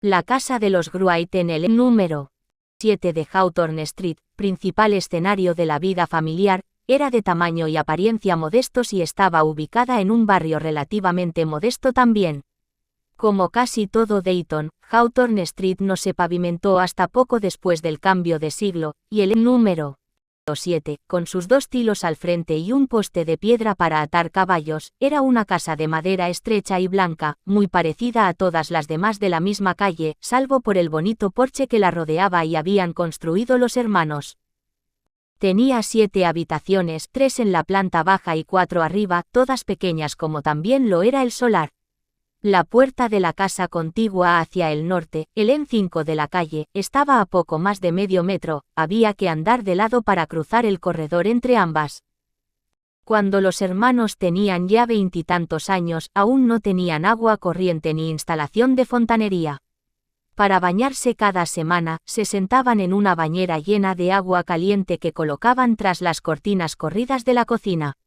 La casa de los Wright en el número 7 de Hawthorne Street, principal escenario de la vida familiar, era de tamaño y apariencia modestos y estaba ubicada en un barrio relativamente modesto también. Como casi todo Dayton, Hawthorne Street no se pavimentó hasta poco después del cambio de siglo, y el número 7, con sus 2 tilos al frente y un poste de piedra para atar caballos, era una casa de madera estrecha y blanca, muy parecida a todas las demás de la misma calle, salvo por el bonito porche que la rodeaba y habían construido los hermanos. Tenía 7 habitaciones, 3 en la planta baja y 4 arriba, todas pequeñas como también lo era el solar. La puerta de la casa contigua hacia el norte, el N5 de la calle, estaba a poco más de medio metro, había que andar de lado para cruzar el corredor entre ambas. Cuando los hermanos tenían ya 20 y tantos años, aún no tenían agua corriente ni instalación de fontanería. Para bañarse cada semana, se sentaban en una bañera llena de agua caliente que colocaban tras las cortinas corridas de la cocina.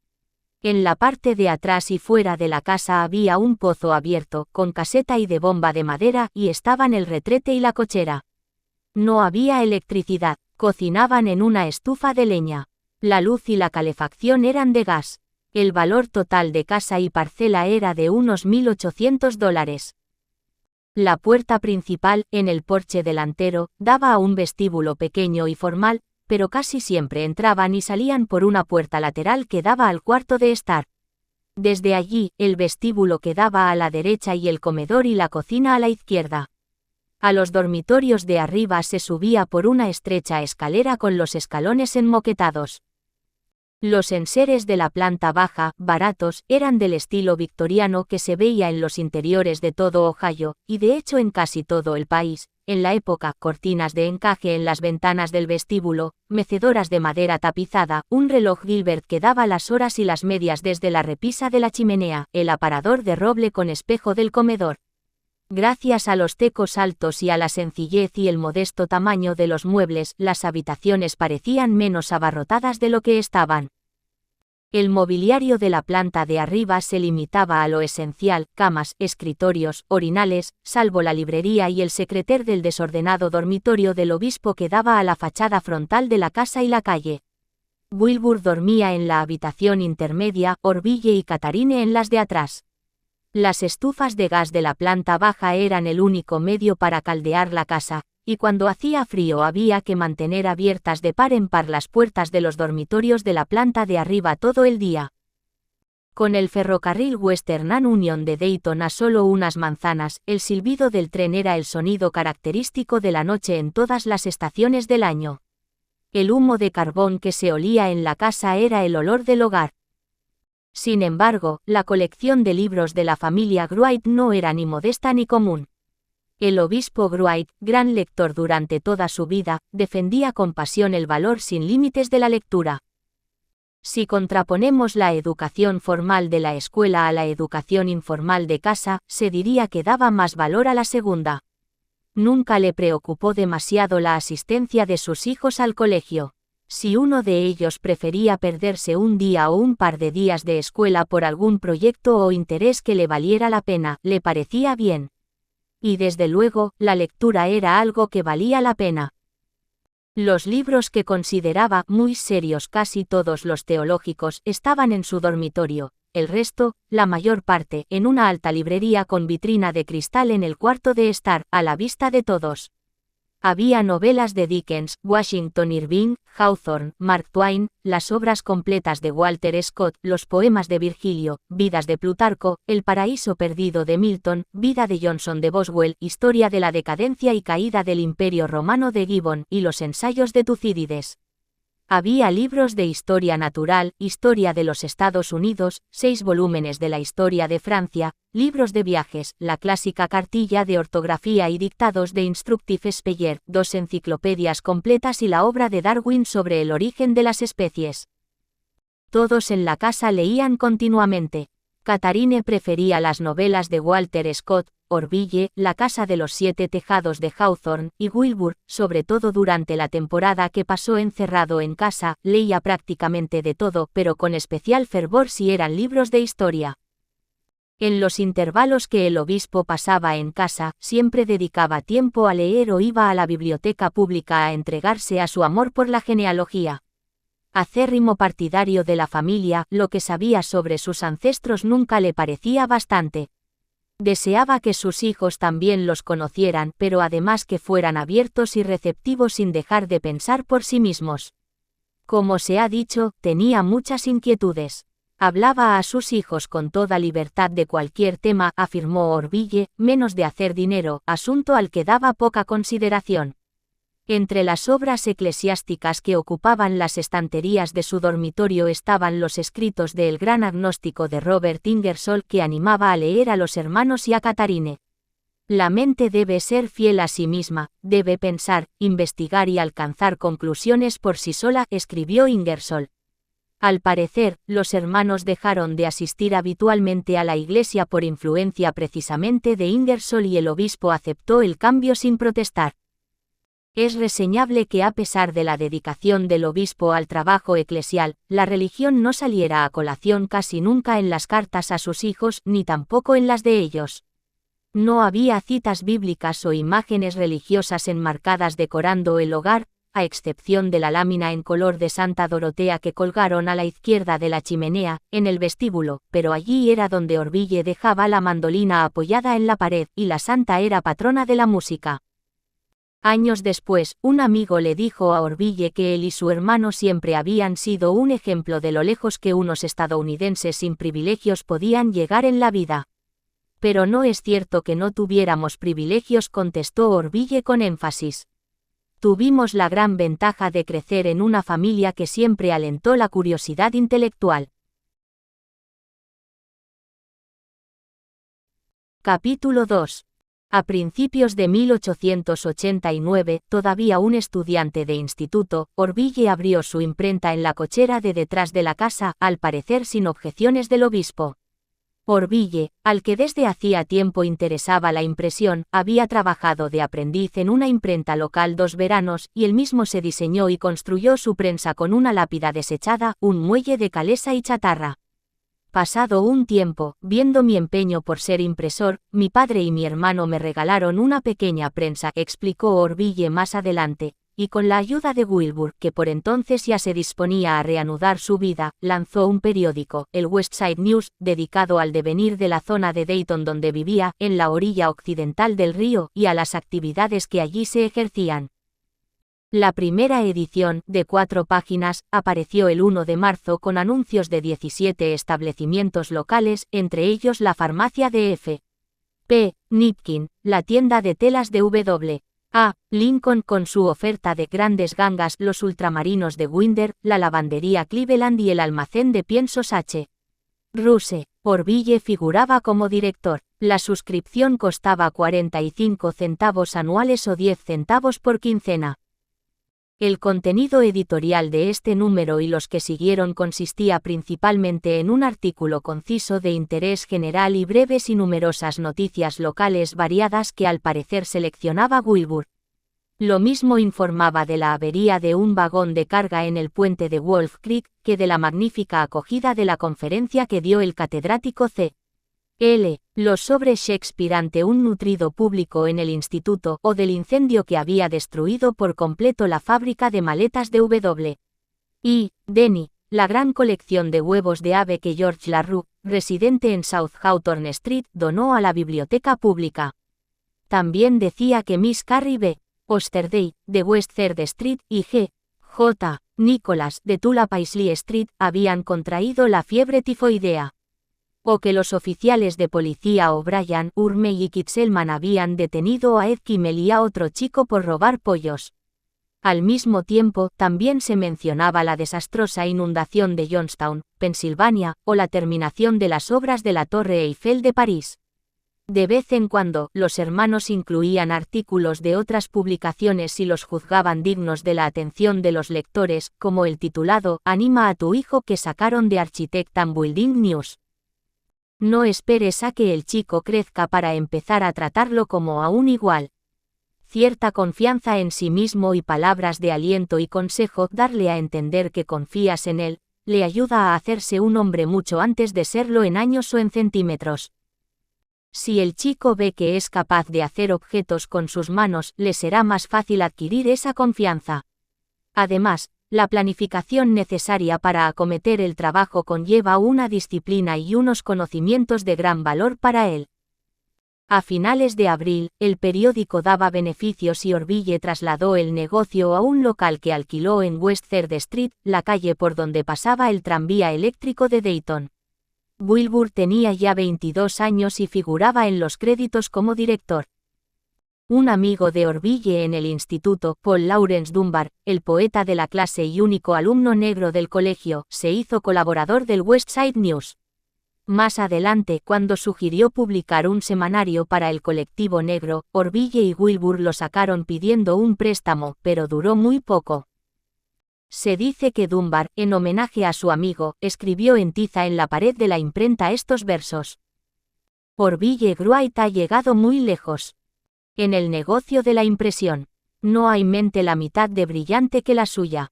En la parte de atrás y fuera de la casa había un pozo abierto, con caseta y de bomba de madera, y estaban el retrete y la cochera. No había electricidad, cocinaban en una estufa de leña. La luz y la calefacción eran de gas. El valor total de casa y parcela era de unos $1.800. La puerta principal, en el porche delantero, daba a un vestíbulo pequeño y formal, pero casi siempre entraban y salían por una puerta lateral que daba al cuarto de estar. Desde allí, el vestíbulo quedaba a la derecha y el comedor y la cocina a la izquierda. A los dormitorios de arriba se subía por una estrecha escalera con los escalones enmoquetados. Los enseres de la planta baja, baratos, eran del estilo victoriano que se veía en los interiores de todo Ohio, y de hecho en casi todo el país. En la época, cortinas de encaje en las ventanas del vestíbulo, mecedoras de madera tapizada, un reloj Gilbert que daba las horas y las medias desde la repisa de la chimenea, el aparador de roble con espejo del comedor. Gracias a los tecos altos y a la sencillez y el modesto tamaño de los muebles, las habitaciones parecían menos abarrotadas de lo que estaban. El mobiliario de la planta de arriba se limitaba a lo esencial, camas, escritorios, orinales, salvo la librería y el secreter del desordenado dormitorio del obispo que daba a la fachada frontal de la casa y la calle. Wilbur dormía en la habitación intermedia, Orville y Catharine en las de atrás. Las estufas de gas de la planta baja eran el único medio para caldear la casa, y cuando hacía frío había que mantener abiertas de par en par las puertas de los dormitorios de la planta de arriba todo el día. Con el ferrocarril Western and Union de Dayton a solo unas manzanas, el silbido del tren era el sonido característico de la noche en todas las estaciones del año. El humo de carbón que se olía en la casa era el olor del hogar. Sin embargo, la colección de libros de la familia Wright no era ni modesta ni común. El obispo Wright, gran lector durante toda su vida, defendía con pasión el valor sin límites de la lectura. Si contraponemos la educación formal de la escuela a la educación informal de casa, se diría que daba más valor a la segunda. Nunca le preocupó demasiado la asistencia de sus hijos al colegio. Si uno de ellos prefería perderse un día o un par de días de escuela por algún proyecto o interés que le valiera la pena, le parecía bien. Y desde luego, la lectura era algo que valía la pena. Los libros que consideraba muy serios, casi todos los teológicos, estaban en su dormitorio, el resto, la mayor parte, en una alta librería con vitrina de cristal en el cuarto de estar, a la vista de todos. Había novelas de Dickens, Washington Irving, Hawthorne, Mark Twain, las obras completas de Walter Scott, los poemas de Virgilio, Vidas de Plutarco, El paraíso perdido de Milton, Vida de Johnson de Boswell, Historia de la decadencia y caída del Imperio Romano de Gibbon, y los ensayos de Tucídides. Había libros de historia natural, historia de los Estados Unidos, 6 volúmenes de la historia de Francia, libros de viajes, la clásica cartilla de ortografía y dictados de Instructive Speyer, 2 enciclopedias completas y la obra de Darwin sobre el origen de las especies. Todos en la casa leían continuamente. Catharine prefería las novelas de Walter Scott, Orville, La casa de los 7 tejados de Hawthorne, y Wilbur, sobre todo durante la temporada que pasó encerrado en casa, leía prácticamente de todo, pero con especial fervor si eran libros de historia. En los intervalos que el obispo pasaba en casa, siempre dedicaba tiempo a leer o iba a la biblioteca pública a entregarse a su amor por la genealogía. Acérrimo partidario de la familia, lo que sabía sobre sus ancestros nunca le parecía bastante. Deseaba que sus hijos también los conocieran, pero además que fueran abiertos y receptivos sin dejar de pensar por sí mismos. Como se ha dicho, tenía muchas inquietudes. Hablaba a sus hijos con toda libertad de cualquier tema, afirmó Orville, menos de hacer dinero, asunto al que daba poca consideración. Entre las obras eclesiásticas que ocupaban las estanterías de su dormitorio estaban los escritos del gran agnóstico de Robert Ingersoll, que animaba a leer a los hermanos y a Catharine. La mente debe ser fiel a sí misma, debe pensar, investigar y alcanzar conclusiones por sí sola, escribió Ingersoll. Al parecer, los hermanos dejaron de asistir habitualmente a la iglesia por influencia precisamente de Ingersoll y el obispo aceptó el cambio sin protestar. Es reseñable que a pesar de la dedicación del obispo al trabajo eclesial, la religión no saliera a colación casi nunca en las cartas a sus hijos, ni tampoco en las de ellos. No había citas bíblicas o imágenes religiosas enmarcadas decorando el hogar, a excepción de la lámina en color de Santa Dorotea que colgaron a la izquierda de la chimenea, en el vestíbulo, pero allí era donde Orville dejaba la mandolina apoyada en la pared, y la santa era patrona de la música. Años después, un amigo le dijo a Orville que él y su hermano siempre habían sido un ejemplo de lo lejos que unos estadounidenses sin privilegios podían llegar en la vida. Pero no es cierto que no tuviéramos privilegios, contestó Orville con énfasis. Tuvimos la gran ventaja de crecer en una familia que siempre alentó la curiosidad intelectual. Capítulo 2. A principios de 1889, todavía un estudiante de instituto, Orville abrió su imprenta en la cochera de detrás de la casa, al parecer sin objeciones del obispo. Orville, al que desde hacía tiempo interesaba la impresión, había trabajado de aprendiz en una imprenta local 2 veranos, y él mismo se diseñó y construyó su prensa con una lápida desechada, un muelle de calesa y chatarra. Pasado un tiempo, viendo mi empeño por ser impresor, mi padre y mi hermano me regalaron una pequeña prensa, explicó Orville más adelante, y con la ayuda de Wilbur, que por entonces ya se disponía a reanudar su vida, lanzó un periódico, el Westside News, dedicado al devenir de la zona de Dayton donde vivía, en la orilla occidental del río, y a las actividades que allí se ejercían. La primera edición, de 4 páginas, apareció el 1 de marzo con anuncios de 17 establecimientos locales, entre ellos la farmacia de F. P. Nipkin, la tienda de telas de W. A. Lincoln con su oferta de grandes gangas, los ultramarinos de Winder, la lavandería Cleveland y el almacén de piensos H. Ruse. Orville figuraba como director. La suscripción costaba 45 centavos anuales o 10 centavos por quincena. El contenido editorial de este número y los que siguieron consistía principalmente en un artículo conciso de interés general y breves y numerosas noticias locales variadas que al parecer seleccionaba Wilbur. Lo mismo informaba de la avería de un vagón de carga en el puente de Wolf Creek, que de la magnífica acogida de la conferencia que dio el catedrático C. L. Los sobre Shakespeare ante un nutrido público en el instituto, o del incendio que había destruido por completo la fábrica de maletas de W. Y. Denny, la gran colección de huevos de ave que George LaRue, residente en South Hawthorne Street, donó a la biblioteca pública. También decía que Miss Carrie B. Osterday, de West 3rd Street, y G. J. Nicholas, de Tula Paisley Street, habían contraído la fiebre tifoidea. O que los oficiales de policía O'Brien, Urmey y Kitzelman habían detenido a Ed Kimmel y a otro chico por robar pollos. Al mismo tiempo, también se mencionaba la desastrosa inundación de Johnstown, Pensilvania, o la terminación de las obras de la Torre Eiffel de París. De vez en cuando, los hermanos incluían artículos de otras publicaciones si los juzgaban dignos de la atención de los lectores, como el titulado «Anima a tu hijo» que sacaron de Architect and Building News. No esperes a que el chico crezca para empezar a tratarlo como a un igual. Cierta confianza en sí mismo y palabras de aliento y consejo, darle a entender que confías en él, le ayuda a hacerse un hombre mucho antes de serlo en años o en centímetros. Si el chico ve que es capaz de hacer objetos con sus manos, le será más fácil adquirir esa confianza. Además, la planificación necesaria para acometer el trabajo conlleva una disciplina y unos conocimientos de gran valor para él. A finales de abril, el periódico daba beneficios y Orville trasladó el negocio a un local que alquiló en West 3rd Street, la calle por donde pasaba el tranvía eléctrico de Dayton. Wilbur tenía ya 22 años y figuraba en los créditos como director. Un amigo de Orville en el instituto, Paul Laurence Dunbar, el poeta de la clase y único alumno negro del colegio, se hizo colaborador del West Side News. Más adelante, cuando sugirió publicar un semanario para el colectivo negro, Orville y Wilbur lo sacaron pidiendo un préstamo, pero duró muy poco. Se dice que Dunbar, en homenaje a su amigo, escribió en tiza en la pared de la imprenta estos versos. Orville Wright ha llegado muy lejos. En el negocio de la impresión, no hay mente la mitad de brillante que la suya.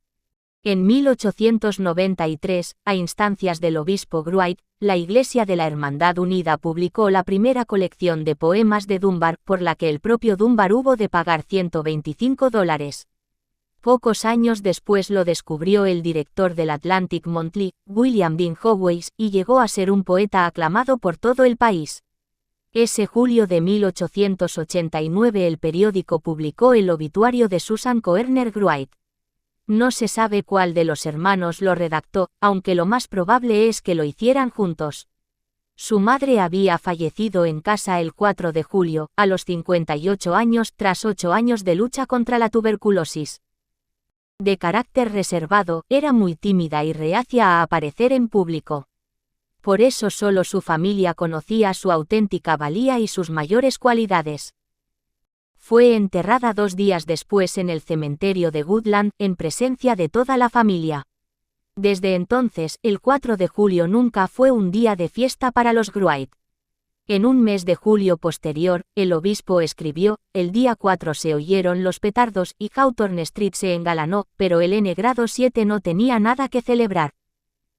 En 1893, a instancias del obispo Wright, la Iglesia de la Hermandad Unida publicó la primera colección de poemas de Dunbar, por la que el propio Dunbar hubo de pagar $125. Pocos años después lo descubrió el director del Atlantic Monthly, William Dean Howes, y llegó a ser un poeta aclamado por todo el país. Ese julio de 1889 el periódico publicó el obituario de Susan Koerner Wright. No se sabe cuál de los hermanos lo redactó, aunque lo más probable es que lo hicieran juntos. Su madre había fallecido en casa el 4 de julio, a los 58 años, tras 8 años de lucha contra la tuberculosis. De carácter reservado, era muy tímida y reacia a aparecer en público. Por eso solo su familia conocía su auténtica valía y sus mayores cualidades. Fue enterrada 2 días después en el cementerio de Woodland, en presencia de toda la familia. Desde entonces, el 4 de julio nunca fue un día de fiesta para los Wright. En un mes de julio posterior, el obispo escribió, el día 4 se oyeron los petardos y Hawthorne Street se engalanó, pero el N-grado 7 no tenía nada que celebrar.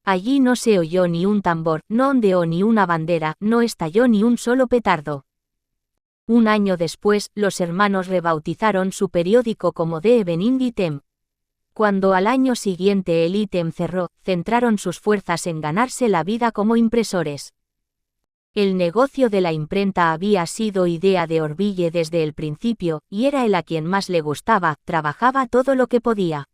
Allí no se oyó ni un tambor, no ondeó ni una bandera, no estalló ni un solo petardo. Un año después, los hermanos rebautizaron su periódico como The Evening Item. Cuando al año siguiente el Item cerró, centraron sus fuerzas en ganarse la vida como impresores. El negocio de la imprenta había sido idea de Orville desde el principio, y era él a quien más le gustaba, trabajaba todo lo que podía.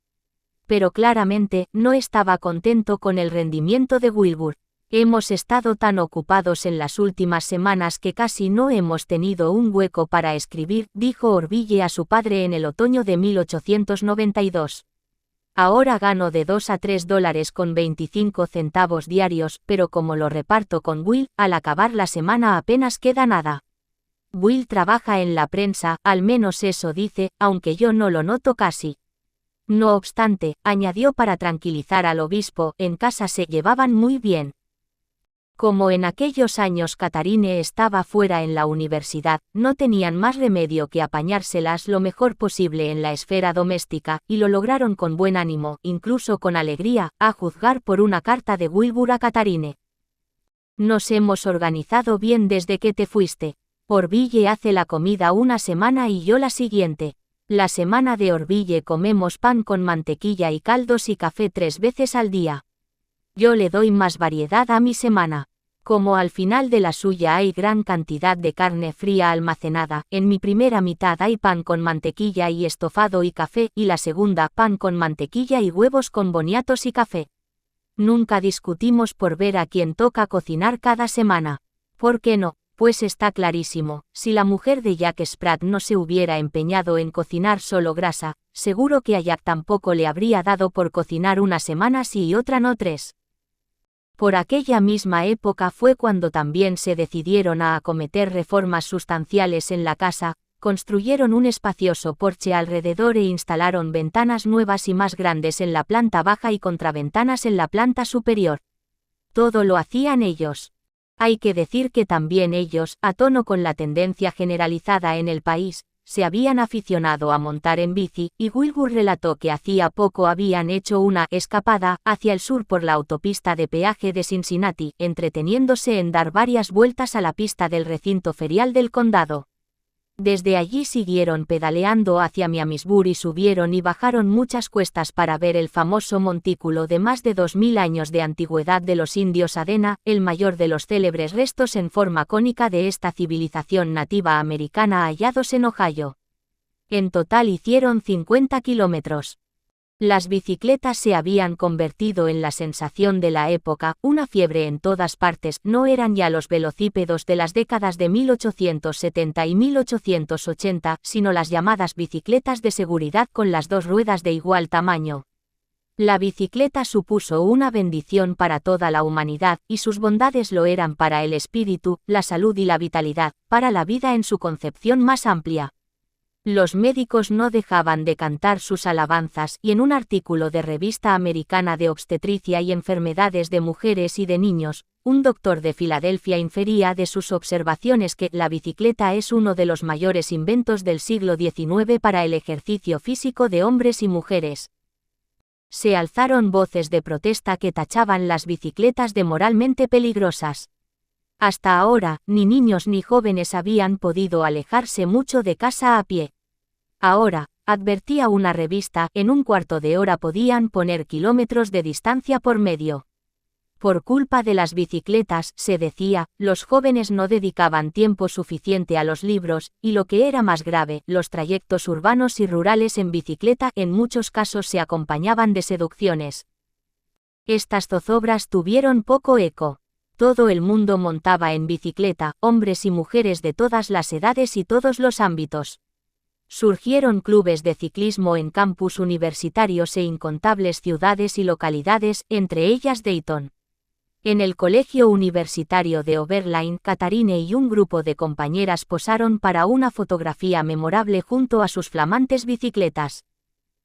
Pero claramente, no estaba contento con el rendimiento de Wilbur. Hemos estado tan ocupados en las últimas semanas que casi no hemos tenido un hueco para escribir, dijo Orville a su padre en el otoño de 1892. Ahora gano de $2 a $3 con 25 centavos diarios, pero como lo reparto con Will, al acabar la semana apenas queda nada. Will trabaja en la prensa, al menos eso dice, aunque yo no lo noto casi. No obstante, añadió para tranquilizar al obispo, en casa se llevaban muy bien. Como en aquellos años Catharine estaba fuera en la universidad, no tenían más remedio que apañárselas lo mejor posible en la esfera doméstica, y lo lograron con buen ánimo, incluso con alegría, a juzgar por una carta de Wilbur a Catharine. Nos hemos organizado bien desde que te fuiste. Orville hace la comida una semana y yo la siguiente. La semana de Orville comemos pan con mantequilla y caldos y café 3 veces al día. Yo le doy más variedad a mi semana. Como al final de la suya hay gran cantidad de carne fría almacenada, en mi primera mitad hay pan con mantequilla y estofado y café, y la segunda pan con mantequilla y huevos con boniatos y café. Nunca discutimos por ver a quién toca cocinar cada semana. ¿Por qué no? Pues está clarísimo, si la mujer de Jack Sprat no se hubiera empeñado en cocinar solo grasa, seguro que a Jack tampoco le habría dado por cocinar una semana sí y otra no 3. Por aquella misma época fue cuando también se decidieron a acometer reformas sustanciales en la casa, construyeron un espacioso porche alrededor e instalaron ventanas nuevas y más grandes en la planta baja y contraventanas en la planta superior. Todo lo hacían ellos. Hay que decir que también ellos, a tono con la tendencia generalizada en el país, se habían aficionado a montar en bici, y Wilbur relató que hacía poco habían hecho una escapada hacia el sur por la autopista de peaje de Cincinnati, entreteniéndose en dar varias vueltas a la pista del recinto ferial del condado. Desde allí siguieron pedaleando hacia Miamisburg y subieron y bajaron muchas cuestas para ver el famoso montículo de más de 2000 años de antigüedad de los indios Adena, el mayor de los célebres restos en forma cónica de esta civilización nativa americana hallados en Ohio. En total hicieron 50 kilómetros. Las bicicletas se habían convertido en la sensación de la época, una fiebre en todas partes. No eran ya los velocípedos de las décadas de 1870 y 1880, sino las llamadas bicicletas de seguridad con las dos ruedas de igual tamaño. La bicicleta supuso una bendición para toda la humanidad, y sus bondades lo eran para el espíritu, la salud y la vitalidad, para la vida en su concepción más amplia. Los médicos no dejaban de cantar sus alabanzas, y en un artículo de Revista Americana de Obstetricia y Enfermedades de Mujeres y de Niños, un doctor de Filadelfia infería de sus observaciones que la bicicleta es uno de los mayores inventos del siglo XIX para el ejercicio físico de hombres y mujeres. Se alzaron voces de protesta que tachaban las bicicletas de moralmente peligrosas. Hasta ahora, ni niños ni jóvenes habían podido alejarse mucho de casa a pie. Ahora, advertía una revista, en un cuarto de hora podían poner kilómetros de distancia por medio. Por culpa de las bicicletas, se decía, los jóvenes no dedicaban tiempo suficiente a los libros, y lo que era más grave, los trayectos urbanos y rurales en bicicleta en muchos casos se acompañaban de seducciones. Estas zozobras tuvieron poco eco. Todo el mundo montaba en bicicleta, hombres y mujeres de todas las edades y todos los ámbitos. Surgieron clubes de ciclismo en campus universitarios e incontables ciudades y localidades, entre ellas Dayton. En el colegio universitario de Oberlin, Catharine y un grupo de compañeras posaron para una fotografía memorable junto a sus flamantes bicicletas.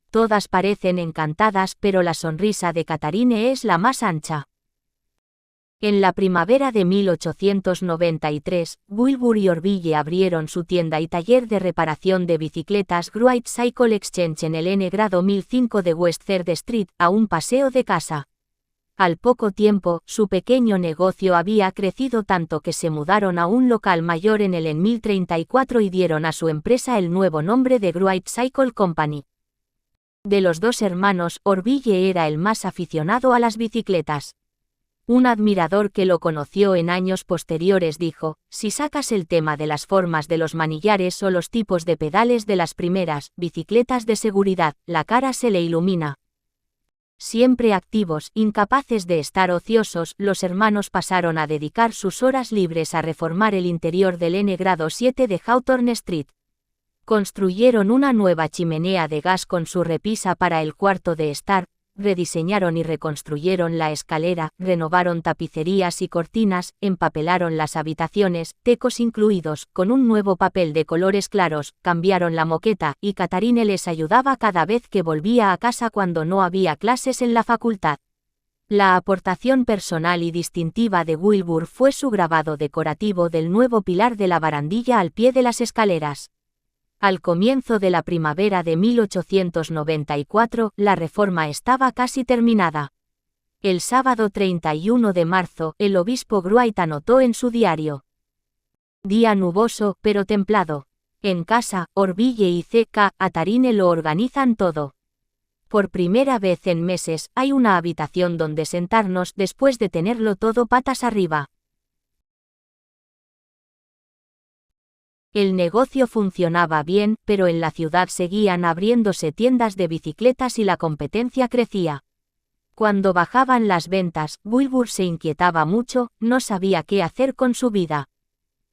Todas parecen encantadas, pero la sonrisa de Catharine es la más ancha. En la primavera de 1893, Wilbur y Orville abrieron su tienda y taller de reparación de bicicletas Great Cycle Exchange en el N-Grado 1005 de West 3rd Street, a un paseo de casa. Al poco tiempo, su pequeño negocio había crecido tanto que se mudaron a un local mayor en el en 1034 y dieron a su empresa el nuevo nombre de Great Cycle Company. De los dos hermanos, Orville era el más aficionado a las bicicletas. Un admirador que lo conoció en años posteriores dijo, si sacas el tema de las formas de los manillares o los tipos de pedales de las primeras bicicletas de seguridad, la cara se le ilumina. Siempre activos, incapaces de estar ociosos, los hermanos pasaron a dedicar sus horas libres a reformar el interior del N-Grado 7 de Hawthorne Street. Construyeron una nueva chimenea de gas con su repisa para el cuarto de estar, rediseñaron y reconstruyeron la escalera, renovaron tapicerías y cortinas, empapelaron las habitaciones, tecos incluidos, con un nuevo papel de colores claros, cambiaron la moqueta, y Catharine les ayudaba cada vez que volvía a casa cuando no había clases en la facultad. La aportación personal y distintiva de Wilbur fue su grabado decorativo del nuevo pilar de la barandilla al pie de las escaleras. Al comienzo de la primavera de 1894, la reforma estaba casi terminada. El sábado 31 de marzo, el obispo Wright anotó en su diario: día nuboso, pero templado. En casa, Orville y C.K. Catharine lo organizan todo. Por primera vez en meses, hay una habitación donde sentarnos después de tenerlo todo patas arriba. El negocio funcionaba bien, pero en la ciudad seguían abriéndose tiendas de bicicletas y la competencia crecía. Cuando bajaban las ventas, Wilbur se inquietaba mucho, no sabía qué hacer con su vida.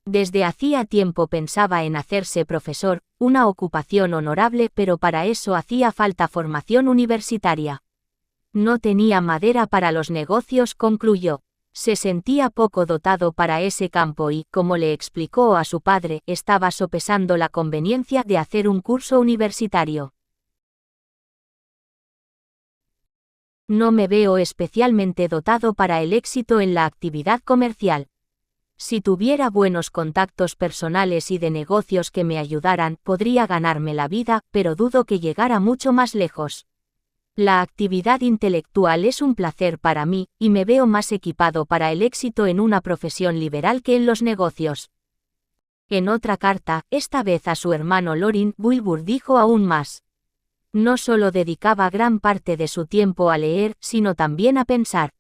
Desde hacía tiempo pensaba en hacerse profesor, una ocupación honorable, pero para eso hacía falta formación universitaria. No tenía madera para los negocios, concluyó. Se sentía poco dotado para ese campo y, como le explicó a su padre, estaba sopesando la conveniencia de hacer un curso universitario. No me veo especialmente dotado para el éxito en la actividad comercial. Si tuviera buenos contactos personales y de negocios que me ayudaran, podría ganarme la vida, pero dudo que llegara mucho más lejos. La actividad intelectual es un placer para mí, y me veo más equipado para el éxito en una profesión liberal que en los negocios. En otra carta, esta vez a su hermano Lorin, Wilbur dijo aún más. No solo dedicaba gran parte de su tiempo a leer, sino también a pensar.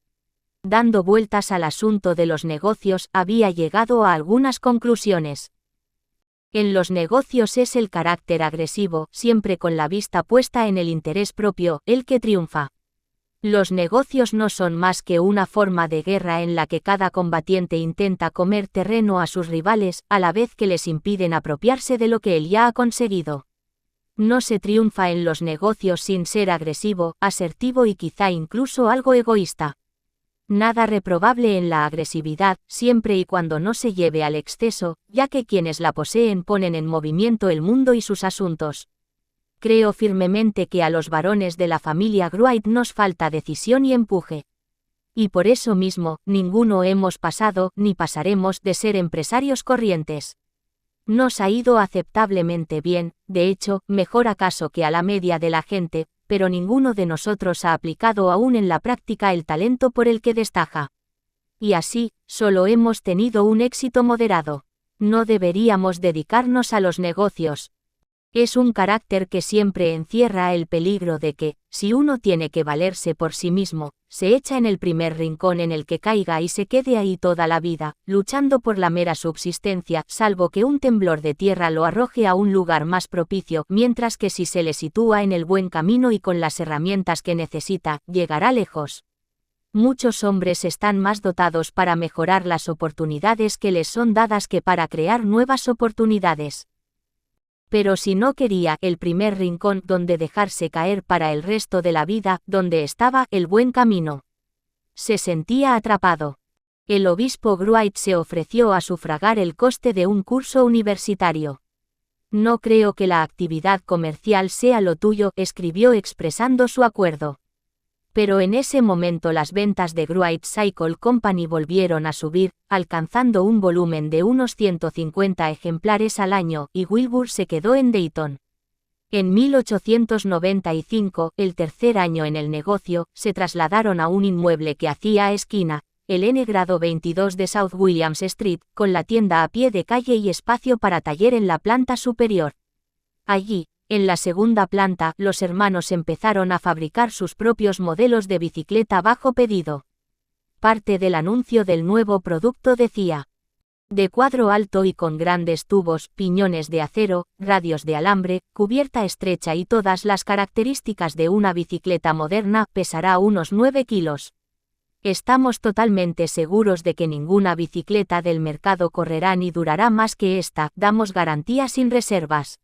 Dando vueltas al asunto de los negocios, había llegado a algunas conclusiones. En los negocios es el carácter agresivo, siempre con la vista puesta en el interés propio, el que triunfa. Los negocios no son más que una forma de guerra en la que cada combatiente intenta comer terreno a sus rivales, a la vez que les impiden apropiarse de lo que él ya ha conseguido. No se triunfa en los negocios sin ser agresivo, asertivo y quizá incluso algo egoísta. Nada reprobable en la agresividad, siempre y cuando no se lleve al exceso, ya que quienes la poseen ponen en movimiento el mundo y sus asuntos. Creo firmemente que a los varones de la familia Gruite nos falta decisión y empuje. Y por eso mismo, ninguno hemos pasado, ni pasaremos, de ser empresarios corrientes. Nos ha ido aceptablemente bien, de hecho, mejor acaso que a la media de la gente, pero ninguno de nosotros ha aplicado aún en la práctica el talento por el que destaca. Y así, solo hemos tenido un éxito moderado. No deberíamos dedicarnos a los negocios. Es un carácter que siempre encierra el peligro de que, si uno tiene que valerse por sí mismo, se echa en el primer rincón en el que caiga y se quede ahí toda la vida, luchando por la mera subsistencia, salvo que un temblor de tierra lo arroje a un lugar más propicio, mientras que si se le sitúa en el buen camino y con las herramientas que necesita, llegará lejos. Muchos hombres están más dotados para mejorar las oportunidades que les son dadas que para crear nuevas oportunidades. Pero si no quería el primer rincón donde dejarse caer para el resto de la vida, donde estaba el buen camino. Se sentía atrapado. El obispo Gruite se ofreció a sufragar el coste de un curso universitario. No creo que la actividad comercial sea lo tuyo, escribió expresando su acuerdo. Pero en ese momento las ventas de Gruite Cycle Company volvieron a subir, alcanzando un volumen de unos 150 ejemplares al año, y Wilbur se quedó en Dayton. En 1895, el tercer año en el negocio, se trasladaron a un inmueble que hacía esquina, el N grado 22 de South Williams Street, con la tienda a pie de calle y espacio para taller en la planta superior. Allí, en la segunda planta, los hermanos empezaron a fabricar sus propios modelos de bicicleta bajo pedido. Parte del anuncio del nuevo producto decía: de cuadro alto y con grandes tubos, piñones de acero, radios de alambre, cubierta estrecha y todas las características de una bicicleta moderna, pesará unos 9 kilos. Estamos totalmente seguros de que ninguna bicicleta del mercado correrá ni durará más que esta, damos garantía sin reservas.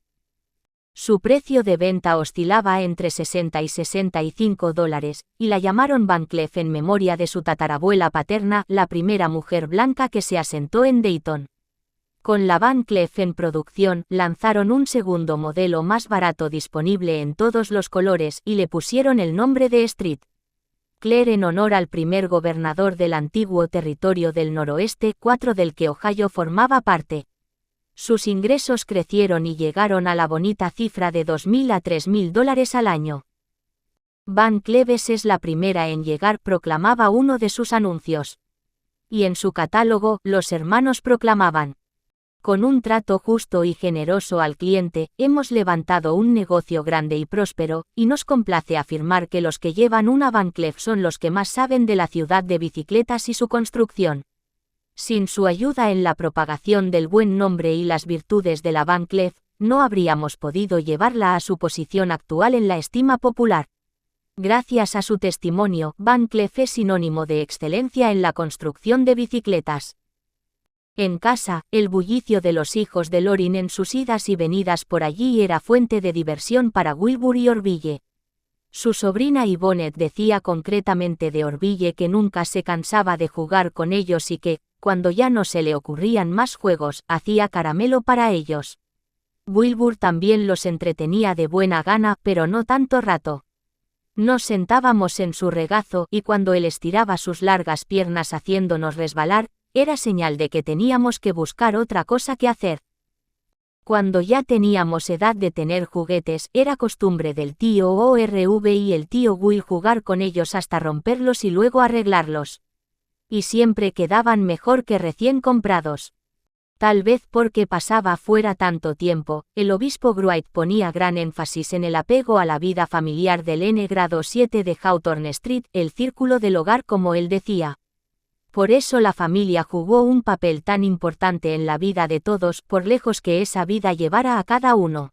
Su precio de venta oscilaba entre $60 y $65, y la llamaron Van Cleef en memoria de su tatarabuela paterna, la primera mujer blanca que se asentó en Dayton. Con la Van Cleef en producción, lanzaron un segundo modelo más barato disponible en todos los colores, y le pusieron el nombre de Street Clair en honor al primer gobernador del antiguo territorio del noroeste, 4 del que Ohio formaba parte. Sus ingresos crecieron y llegaron a la bonita cifra de $2,000 a $3,000 al año. Van Cleef es la primera en llegar, proclamaba uno de sus anuncios. Y en su catálogo, los hermanos proclamaban: con un trato justo y generoso al cliente, hemos levantado un negocio grande y próspero, y nos complace afirmar que los que llevan una Van Cleef son los que más saben de la ciudad de bicicletas y su construcción. Sin su ayuda en la propagación del buen nombre y las virtudes de la Van Cleef, no habríamos podido llevarla a su posición actual en la estima popular. Gracias a su testimonio, Van Cleef es sinónimo de excelencia en la construcción de bicicletas. En casa, el bullicio de los hijos de Lorin en sus idas y venidas por allí era fuente de diversión para Wilbur y Orville. Su sobrina Yvonne decía concretamente de Orville que nunca se cansaba de jugar con ellos y que, cuando ya no se le ocurrían más juegos, hacía caramelo para ellos. Wilbur también los entretenía de buena gana, pero no tanto rato. Nos sentábamos en su regazo, y cuando él estiraba sus largas piernas haciéndonos resbalar, era señal de que teníamos que buscar otra cosa que hacer. Cuando ya teníamos edad de tener juguetes, era costumbre del tío Orv y el tío Will jugar con ellos hasta romperlos y luego arreglarlos. Y siempre quedaban mejor que recién comprados. Tal vez porque pasaba fuera tanto tiempo, el obispo Wright ponía gran énfasis en el apego a la vida familiar del N-grado 7 de Hawthorne Street, el círculo del hogar como él decía. Por eso la familia jugó un papel tan importante en la vida de todos, por lejos que esa vida llevara a cada uno.